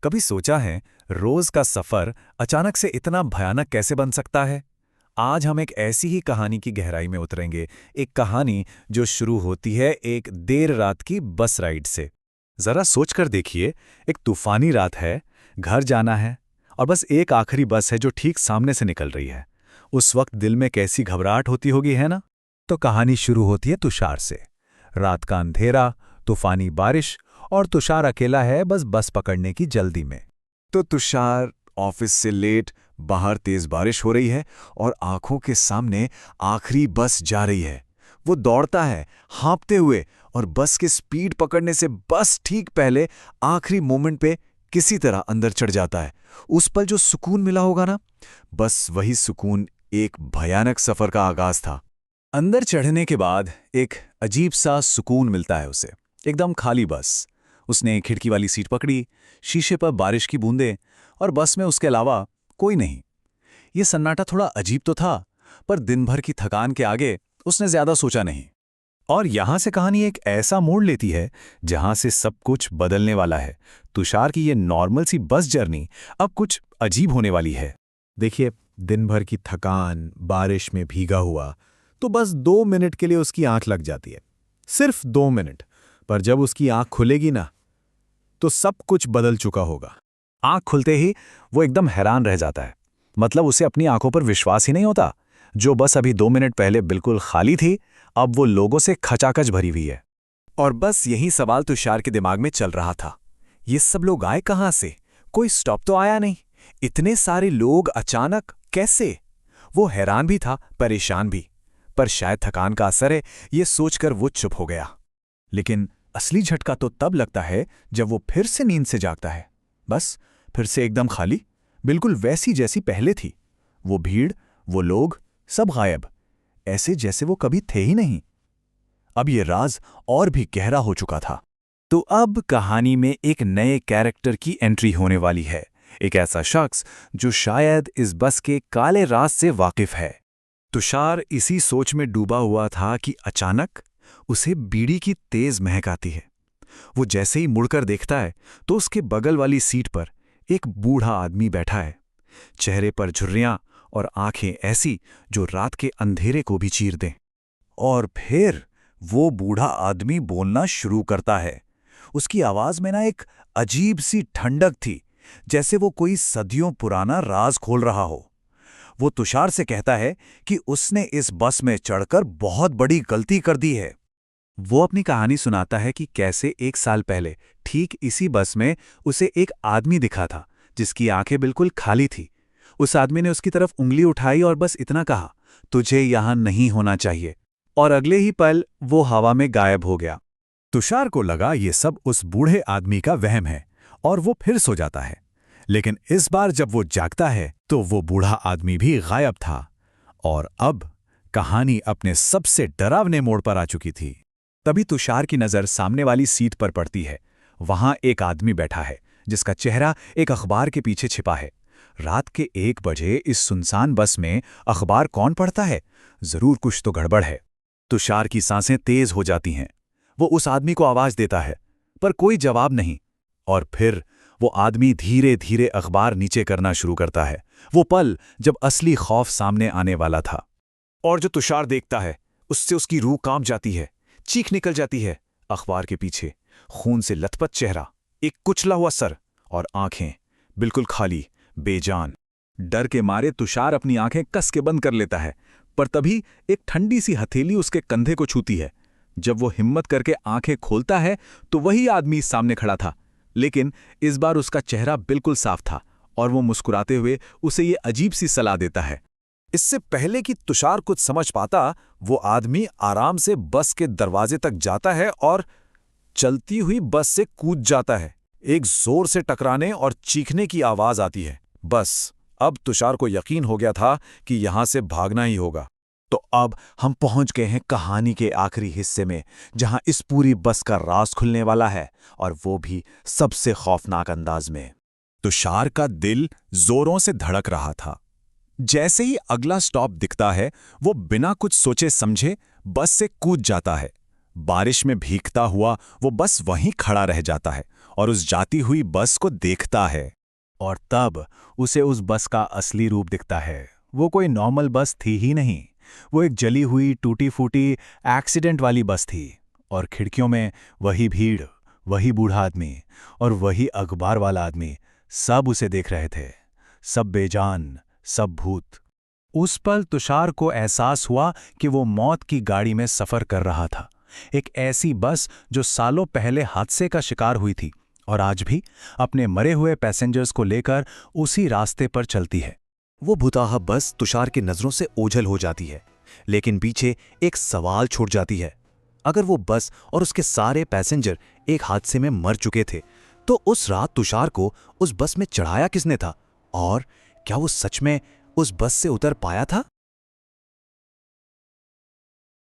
कभी सोचा है रोज का सफर अचानक से इतना भयानक कैसे बन सकता है? आज हम एक ऐसी ही कहानी की गहराई में उतरेंगे, एक कहानी जो शुरू होती है एक देर रात की बस राइड से। जरा सोचकर देखिए, एक तूफानी रात है, घर जाना है और बस एक आखिरी बस है जो ठीक सामने से निकल रही है। उस वक्त दिल में कैसी घबराहट होती होगी, है ना? तो कहानी शुरू होती है तुषार से। रात का अंधेरा, तूफानी बारिश और तुषार अकेला है, बस पकड़ने की जल्दी में। तो तुषार ऑफिस से लेट, बाहर तेज बारिश हो रही है और आंखों के सामने आखिरी बस जा रही है। वो दौड़ता है, हाँफते हुए, और बस के स्पीड पकड़ने से बस ठीक पहले आखिरी मोमेंट पे किसी तरह अंदर चढ़ जाता है। उस पल जो सुकून मिला होगा ना, बस वही सुकून एक भयानक सफर का आगाज था। अंदर चढ़ने के बाद एक अजीब सा सुकून मिलता है उसे। एकदम खाली बस। उसने खिड़की वाली सीट पकड़ी, शीशे पर बारिश की बूंदें, और बस में उसके अलावा कोई नहीं। ये सन्नाटा थोड़ा अजीब तो था, पर दिन भर की थकान के आगे उसने ज्यादा सोचा नहीं। और यहां से कहानी एक ऐसा मोड़ लेती है जहां से सब कुछ बदलने वाला है। तुषार की ये नॉर्मल सी बस जर्नी अब कुछ अजीब होने वाली है। देखिए, दिन भर की थकान, बारिश में भीगा हुआ, तो बस 2 मिनट के लिए उसकी आंख लग जाती है। सिर्फ 2 मिनट। पर जब उसकी आंख खुलेगी ना, तो सब कुछ बदल चुका होगा। आंख खुलते ही वो एकदम हैरान रह जाता है। मतलब उसे अपनी आंखों पर विश्वास ही नहीं होता। जो बस अभी 2 मिनट पहले बिल्कुल खाली थी, अब वो लोगों से खचाखच भरी हुई है। और बस यही सवाल तुषार के दिमाग में चल रहा था। ये सब लोग आए कहां से? कोई स्टॉप तो आया नहीं। इतने सारे लोग अचानक कैसे? वो हैरान भी था, परेशान भी। पर शायद थकान का असर है, ये सोचकर वो चुप हो गया। लेकिन असली झटका तो तब लगता है जब वो फिर से नींद से जागता है। बस फिर से एकदम खाली, बिल्कुल वैसी जैसी पहले थी। वो भीड़, वो लोग, सब गायब, ऐसे जैसे वो कभी थे ही नहीं। अब ये राज और भी गहरा हो चुका था। तो अब कहानी में एक नए कैरेक्टर की एंट्री होने वाली है। एक ऐसा शख्स जो शायद इस बस के काले राज से वाकिफ है। तुषार इसी सोच में डूबा हुआ था कि अचानक उसे बीड़ी की तेज महक आती है। वो जैसे ही मुड़कर देखता है तो उसके बगल वाली सीट पर एक बूढ़ा आदमी बैठा है। चेहरे पर झुर्रियां और आंखें ऐसी जो रात के अंधेरे को भी चीर दें। और फिर वो बूढ़ा आदमी बोलना शुरू करता है। उसकी आवाज में ना एक अजीब सी ठंडक थी, जैसे वो कोई सदियों पुराना राज खोल रहा हो। वो तुषार से कहता है कि उसने इस बस में चढ़कर बहुत बड़ी गलती कर दी है। वो अपनी कहानी सुनाता है कि कैसे 1 साल पहले ठीक इसी बस में उसे एक आदमी दिखा था जिसकी आंखें बिल्कुल खाली थी। उस आदमी ने उसकी तरफ उंगली उठाई और बस इतना कहा, तुझे यहां नहीं होना चाहिए। और अगले ही पल वो हवा में गायब हो गया। तुषार को लगा ये सब उस बूढ़े आदमी का वहम है और वो फिर सो जाता है। लेकिन इस बार जब वो जागता है तो वो बूढ़ा आदमी भी गायब था। और अब कहानी अपने सबसे डरावने मोड़ पर आ चुकी थी। तभी तुषार की नजर सामने वाली सीट पर पड़ती है। वहां एक आदमी बैठा है जिसका चेहरा एक अखबार के पीछे छिपा है। रात के 1 बजे इस सुनसान बस में अखबार कौन पढ़ता है? जरूर कुछ तो गड़बड़ है। तुषार की सांसें तेज हो जाती हैं। वो उस आदमी को आवाज देता है, पर कोई जवाब नहीं। और फिर वो आदमी धीरे धीरे अखबार नीचे करना शुरू करता है। वो पल जब असली खौफ सामने आने वाला था। और जो तुषार देखता है उससे उसकी रूह कांप जाती है, चीख निकल जाती है। अखबार के पीछे खून से लथपथ चेहरा, एक कुचला हुआ सर और आंखें बिल्कुल खाली, बेजान। डर के मारे तुषार अपनी आंखें कस के बंद कर लेता है, पर तभी एक ठंडी सी हथेली उसके कंधे को छूती है। जब वो हिम्मत करके आंखें खोलता है तो वही आदमी सामने खड़ा था, लेकिन इस बार उसका चेहरा बिल्कुल साफ था और वो मुस्कुराते हुए उसे ये अजीब सी सलाह देता है। इससे पहले कि तुषार कुछ समझ पाता, वो आदमी आराम से बस के दरवाजे तक जाता है और चलती हुई बस से कूद जाता है। एक जोर से टकराने और चीखने की आवाज आती है। बस अब तुषार को यकीन हो गया था कि यहां से भागना ही होगा। तो अब हम पहुंच गए हैं कहानी के आखिरी हिस्से में, जहां इस पूरी बस का राज खुलने वाला है, और वो भी सबसे खौफनाक अंदाज में। तुषार का दिल जोरों से धड़क रहा था। जैसे ही अगला स्टॉप दिखता है, वो बिना कुछ सोचे समझे बस से कूद जाता है। बारिश में भीगता हुआ वो बस वहीं खड़ा रह जाता है और उस जाती हुई बस को देखता है। और तब उसे उस बस का असली रूप दिखता है। वो कोई नॉर्मल बस थी ही नहीं, वो एक जली हुई, टूटी फूटी, एक्सीडेंट वाली बस थी। और खिड़कियों में वही भीड़, वही बूढ़ा आदमी और वही अखबार वाला आदमी, सब उसे देख रहे थे। सब बेजान, सब भूत। उस पल तुषार को एहसास हुआ कि वो मौत की गाड़ी में सफर कर रहा था। एक ऐसी बस जो सालों पहले हादसे का शिकार हुई थी और आज भी अपने मरे हुए पैसेंजर्स को लेकर उसी रास्ते पर चलती है। वो भुताहा बस तुषार की नजरों से ओझल हो जाती है, लेकिन पीछे एक सवाल छूट जाती है। अगर वो बस और उसके सारे पैसेंजर एक हादसे में मर चुके थे, तो उस रात तुषार को उस बस में चढ़ाया किसने था? और क्या वो सच में उस बस से उतर पाया था?